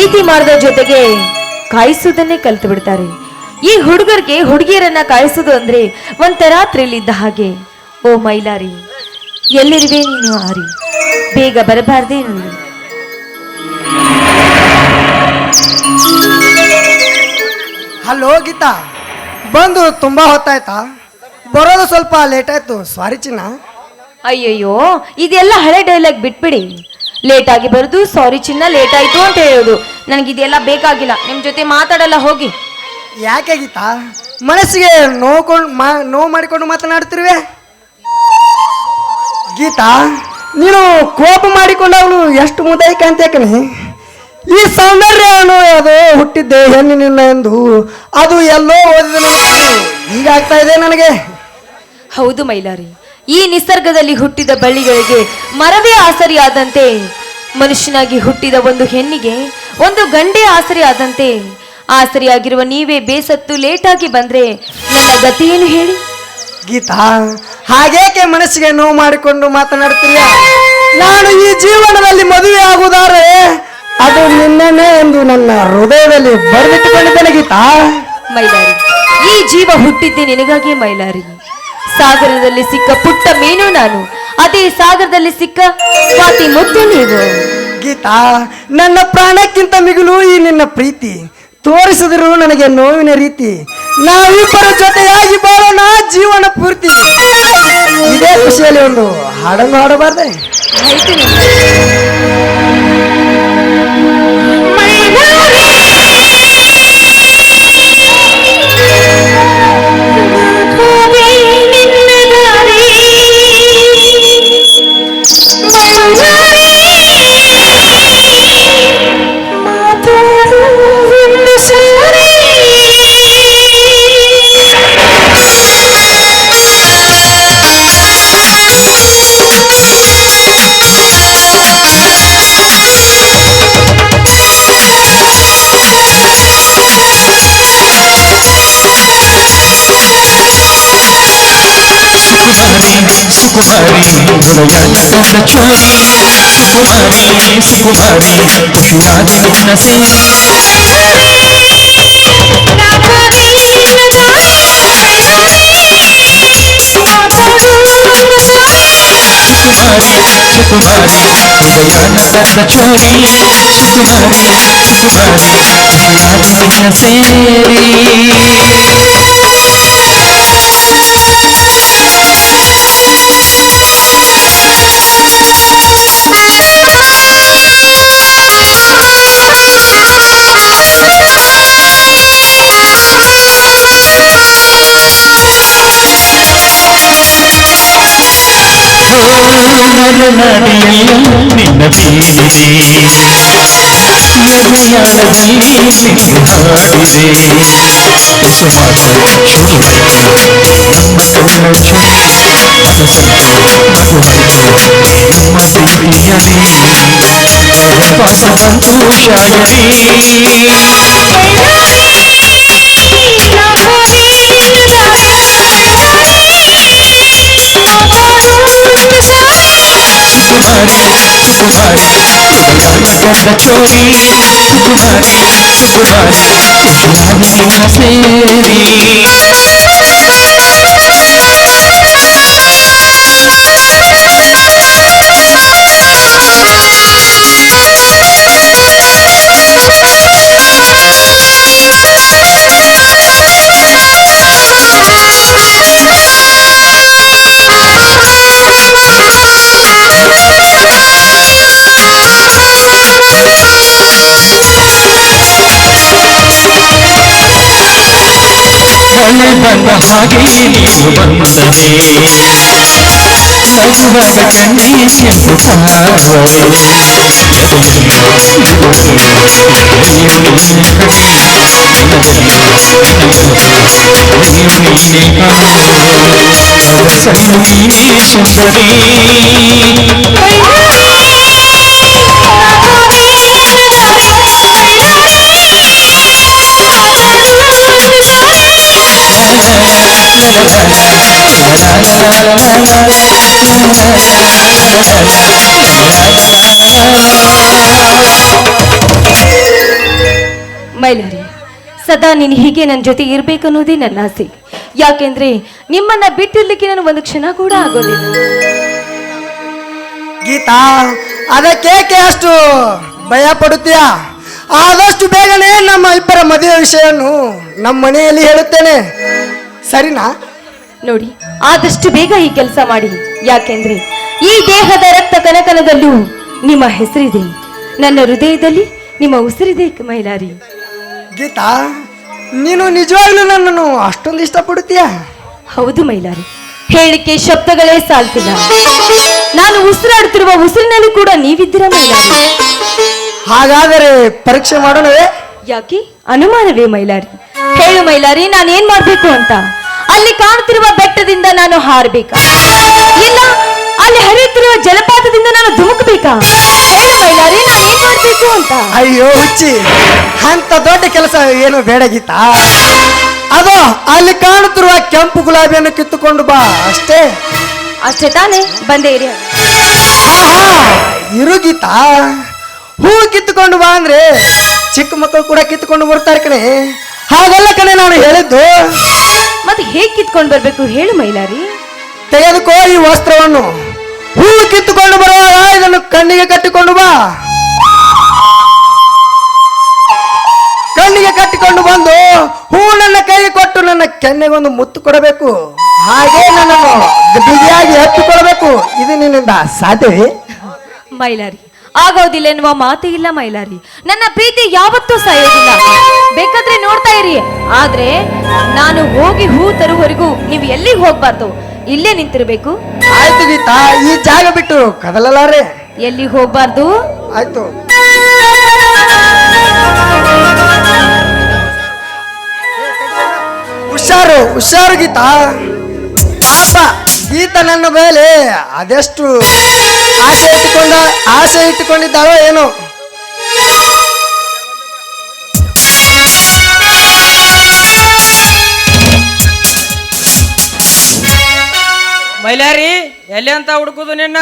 ಪ್ರೀತಿ ಮಾಡಿದ ಜೊತೆಗೆ ಕಾಯಿಸುವುದನ್ನೇ ಕಲ್ತು ಬಿಡ್ತಾರೆ. ಈ ಹುಡುಗರಿಗೆ ಹುಡುಗಿಯರನ್ನ ಕಾಯಿಸುವುದು ಅಂದ್ರೆ ಒಂಥರ ಥ್ರಿಲ್ ಇದ್ದ ಹಾಗೆ. ಓ ಮೈಲಾರಿ, ಎಲ್ಲಿರುವೆ ನೀನು ಆರಿ, ಬೇಗ ಬರಬಾರ್ದೇ ನೀನು. ಹಲೋ ಗೀತಾ, ಬಂದು ತುಂಬಾ ಹೊತ್ತಾಯ್ತಾ? ಬರೋದು ಸ್ವಲ್ಪ ಲೇಟ್ ಆಯ್ತು, ಸಾರಿ ಚಿನ್ನ. ಅಯ್ಯಯ್ಯೋ, ಇದೆಲ್ಲ ಹಳೆ ಡೈಲಾಗ್ ಬಿಟ್ಬಿಡಿ. ಲೇಟ್ ಆಗಿ ಬರೋದು, ಸಾರಿ ಚಿನ್ನ ಲೇಟ್ ಆಯ್ತು ಅಂತ ಹೇಳೋದು. ನನಗಿದೆಲ್ಲ ಬೇಕಾಗಿಲ್ಲ, ನಿಮ್ ಜೊತೆ ಮಾತಾಡಲ್ಲ, ಹೋಗಿ. ಯಾಕೆ ಗೀತಾ, ಮನಸ್ಸಿಗೆ ನೋವು ಮಾಡಿಕೊಂಡು ಮಾತನಾಡ್ತಿರುವೆ? ಗೀತಾ, ನೀನು ಕೋಪ ಮಾಡಿಕೊಂಡವಳು ಎಷ್ಟು ಮುದೈಕ ಅಂತ ಯಾಕನೆ? ಈ ಸೌಂದರ್ಯ ಅದು ಹುಟ್ಟಿದ್ದೆ ಹೆಣ್ಣಿನಿಂದ ಎಂದು ಅದು ಎಲ್ಲೋ ಓದಿದ ಹೀಗಾಗ್ತಾ ಇದೆ ನನಗೆ. ಹೌದು ಮೈಲಾರಿ, ಈ ನಿಸರ್ಗದಲ್ಲಿ ಹುಟ್ಟಿದ ಬಳ್ಳಿಗಳಿಗೆ ಮರವೇ ಆಸರಿಯಾದಂತೆ, ಮನುಷ್ಯನಾಗಿ ಹುಟ್ಟಿದ ಒಂದು ಹೆಣ್ಣಿಗೆ ಒಂದು ಗಂಡೆ ಆಸರಿಯಾದಂತೆ, ಆಸರಿಯಾಗಿರುವ ನೀವೇ ಬೇಸತ್ತು ಲೇಟಾಗಿ ಬಂದ್ರೆ ನನ್ನ ಗತಿ ಏನು ಹೇಳಿ? ಗೀತಾ, ಹಾಗೇಕೆ ಮನಸ್ಸಿಗೆ ನೋವು ಮಾಡಿಕೊಂಡು ಮಾತನಾಡ್ತೀಯ? ನಾನು ಈ ಜೀವನದಲ್ಲಿ ಮದುವೆ ಆಗುವುದಾರೆ ಅದು ನಿನ್ನೆ ಎಂದು ನನ್ನ ಹೃದಯದಲ್ಲಿ ಬರೆದಿಟ್ಟುಕೊಂಡಿದ್ದೇನೆ ಗೀತಾ. ಮೈಲಾರಿ, ಈ ಜೀವ ಹುಟ್ಟಿದ್ದೆ ನಿನಗಾಗಿ ಮೈಲಾರಿ. ಸಾಗರದಲ್ಲಿ ಸಿಕ್ಕ ಪುಟ್ಟ ಮೀನು ನಾನು, ಅದೇ ಸಾಗರದಲ್ಲಿ ಸಿಕ್ಕ ಸ್ವಾತಿ ಮುತ್ತು ನೀವು. ಗೀತಾ, ನನ್ನ ಪ್ರಾಣಕ್ಕಿಂತ ಮಿಗಿಲು ಈ ನಿನ್ನ ಪ್ರೀತಿ, ತೋರಿಸಿದ್ರು ನನಗೆ ನೋವಿನ ರೀತಿ. ನಾವಿಬ್ಬರ ಜೊತೆಯಾಗಿ ಬಾಳೋಣ ಜೀವನ ಪೂರ್ತಿ. ಇದೇ ಖುಷಿಯಲ್ಲಿ ಒಂದು ಹಾಡನ್ನು ಹಾಡಬಾರ್ದೆ? ಸುಕುಮಾರಿ ಹೃದಯ ಚೋರಿ, ಸುಕುಮಾರಿ ಸುಕುಮಾರಿ ಖುಷಿಯಾದ ನಿನ್ನ ಸೇರಿ. ಸುಕುಮಾರಿ ಹೃದಯ ಚೋರಿ, ಸುಕುಮಾರಿ ಸುಕುಮಾರಿ ಖುಷಿಯಾದ ನಿನ್ನ ಸೇರಿ. ನರನಾಡಿಯಲ್ಲೂ ನಿನ್ನ ಬೀಳಿದೆ, ಮಲಯಾಳದಲ್ಲಿ ನಿಂದು ಹಾಡಿದೆ. ಸುಮಾರು ಶುರು ನಮ್ಮ ಕಣ್ಣ ಚುರಿ, ಮನಸ್ಸಂತೂ ಮಗುವಾಯಿತು ನಮ್ಮ ಪ್ರೀತಿಯಲಿ. ಪಾಠ ಬಂತು ಶಾಯರಿ, ಸುಕುಮಾರಿ ಹೃದಯದ ಚೋರಿ, ಸುಕುಮಾರಿ ಸುಕುಮಾರಿ ಖುಷಿಯಾದ ನಿನ್ನ ಸೇರಿ. ಮಳೆ ಬಂದ ಹಾಗೆ ನೀವು ಬಂದರೆ, ನಗುವಾಗ ಕಣ್ಣಿ ಕೆಂಪು ತಾವರೆ. ಸುಂದರಿ ಮೈಲಾರಿ, ಸದಾ ನೀನು ಹೀಗೆ ನನ್ನ ಜೊತೆ ಇರ್ಬೇಕನ್ನೋದೇ ನನ್ನ ಆಸೆ. ಯಾಕೆಂದ್ರೆ ನಿಮ್ಮನ್ನ ಬಿಟ್ಟಿರ್ಲಿಕ್ಕೆ ನಾನು ಒಂದು ಕ್ಷಣ ಕೂಡ ಆಗೋದಿಲ್ಲ. ಗೀತಾ, ಅದಕ್ಕೇಕೆ ಅಷ್ಟು ಭಯ ಪಡುತ್ತೀಯ? ಆದಷ್ಟು ಬೇಗನೆ ನಮ್ಮ ಇಬ್ಬರ ಮದುವೆ ವಿಷಯವನ್ನು ನಮ್ಮ ಮನೆಯಲ್ಲಿ ಹೇಳುತ್ತೇನೆ, ಸರಿನಾ? ನೋಡಿ, ಆದಷ್ಟು ಬೇಗ ಈ ಕೆಲಸ ಮಾಡಿ. ಯಾಕೆಂದ್ರೆ ಈ ದೇಹದ ರಕ್ತ ಕನಕನದಲ್ಲೂ ನಿಮ್ಮ ಹೆಸರಿದೆ, ನನ್ನ ಹೃದಯದಲ್ಲಿ ನಿಮ್ಮ ಉಸಿರಿದೆ ಮೈಲಾರಿ. ಗೀತಾ, ನೀನು ನಿಜವಾಗ್ಲೂ ನನ್ನನ್ನು ಅಷ್ಟೊಂದು ಇಷ್ಟಪಡುತ್ತೀಯ? ಹೌದು ಮೈಲಾರಿ, ಹೇಳಿಕೆ ಶಬ್ದಗಳೇ ಸಾಲ್ತಿಲ್ಲ. ನಾನು ಉಸಿರಾಡುತ್ತಿರುವ ಉಸಿರಿನಲ್ಲಿ ಕೂಡ ನೀವಿದ್ದೀರ ಮೈಲಾರಿ. ಹಾಗಾದರೆ ಪರೀಕ್ಷೆ ಮಾಡೋಣವೇ? ಯಾಕೆ ಅನುಮಾನವೇ ಮೈಲಾರಿ? ಹೇಳು ಮೈಲಾರಿ, ನಾನು ಏನ್ ಮಾಡ್ಬೇಕು ಅಂತ? ಅಲ್ಲಿ ಕಾಣುತ್ತಿರುವ ಬೆಟ್ಟದಿಂದ ನಾನು ಹಾರಬೇಕಾ, ಇಲ್ಲ ಅಲ್ಲಿ ಹರಿಯುತ್ತಿರುವ ಜಲಪಾತದಿಂದ ನಾನು ಧುಮುಕಬೇಕಾ? ಹೇಳು ಮೈಲಾರಿ, ನಾನು ಏನ್ ಮಾಡ್ಬೇಕು ಅಂತ? ಅಯ್ಯೋ ಹುಚ್ಚಿ, ಅಂತ ದೊಡ್ಡ ಕೆಲಸ ಏನು ಬೇಡ ಗೀತಾ. ಅದು ಅಲ್ಲಿ ಕಾಣುತ್ತಿರುವ ಕೆಂಪು ಗುಲಾಬಿಯನ್ನು ಕಿತ್ತುಕೊಂಡು ಬಾ, ಅಷ್ಟೇ. ಅಷ್ಟೇ ತಾನೇ? ಬಂದೇ ಇರಿ. ಆಹಾ, ಇರು ಗೀತಾ. ಹೂ ಕಿತ್ತುಕೊಂಡು ಬಾ ಅಂದ್ರೆ ಚಿಕ್ಕ ಮಕ್ಕಳು ಕೂಡ ಕಿತ್ತುಕೊಂಡು ಬರ್ತಾರೆ ಕಣೆ. ಹಾಗಲ್ಲ ಕಣೆ ನಾನು ಹೇಳಿದ್ದು. ಮತ್ತೆ ಹೇಗ್ ಕಿತ್ಕೊಂಡು ಬರ್ಬೇಕು ಹೇಳು ಮೈಲಾರಿ? ತೆಗೆದುಕೋ ಈ ವಸ್ತ್ರವನ್ನು. ಹೂ ಕಿತ್ತುಕೊಂಡು ಬರುವಾಗ ಇದನ್ನು ಕಣ್ಣಿಗೆ ಕಟ್ಟಿಕೊಂಡು ಬಾ. ಕಣ್ಣಿಗೆ ಕಟ್ಟಿಕೊಂಡು ಬಂದು ಹೂ ನನ್ನ ಕೈಗೆ ಕೊಟ್ಟು ನನ್ನ ಕೆನ್ನೆಗೊಂದು ಮುತ್ತು ಕೊಡಬೇಕು. ಹಾಗೆ ನನ್ನನ್ನು ಬಿಗಿಯಾಗಿ ಹತ್ತಿಕೊಳ್ಬೇಕು. ಇದು ನಿನ್ನಿಂದ ಸಾಧ್ಯವೇ? ಮೈಲಾರಿ, ಆಗೋದಿಲ್ಲ ಎನ್ನುವ ಮಾತೇ ಇಲ್ಲ ಮೈಲಾರಿ. ನನ್ನ ಪ್ರೀತಿ ಯಾವತ್ತೂ ಸಾಯೋದಿಲ್ಲ. ಬೇಕಾದ್ರೆ ನೋಡ್ತಾ ಇರಿ. ಆದ್ರೆ ನಾನು ಹೋಗಿ ಹೂ ತರುವವರೆಗೂ ನೀವು ಎಲ್ಲಿಗೆ ಹೋಗ್ಬಾರ್ದು, ಇಲ್ಲೇ ನಿಂತಿರ್ಬೇಕು. ಆಯ್ತು ಗೀತಾ, ಈ ಜಾಗ ಬಿಟ್ಟು ಕದಲಲಾರೆ. ಎಲ್ಲಿಗೆ ಹೋಗ್ಬಾರ್ದು? ಆಯ್ತು. ಹುಷಾರು ಹುಷಾರು ಗೀತಾ. ಪಾಪ ಗೀತ ನನ್ನ ಮೇಲೆ ಅದೆಷ್ಟು ಆಸೆ ಇಟ್ಟುಕೊಂಡಿದ್ದಾಳೋ ಏನೋ. ಮೈಲಾರಿ, ಎಲ್ಲಿ ಅಂತ ಹುಡುಕುದು ನಿನ್ನ?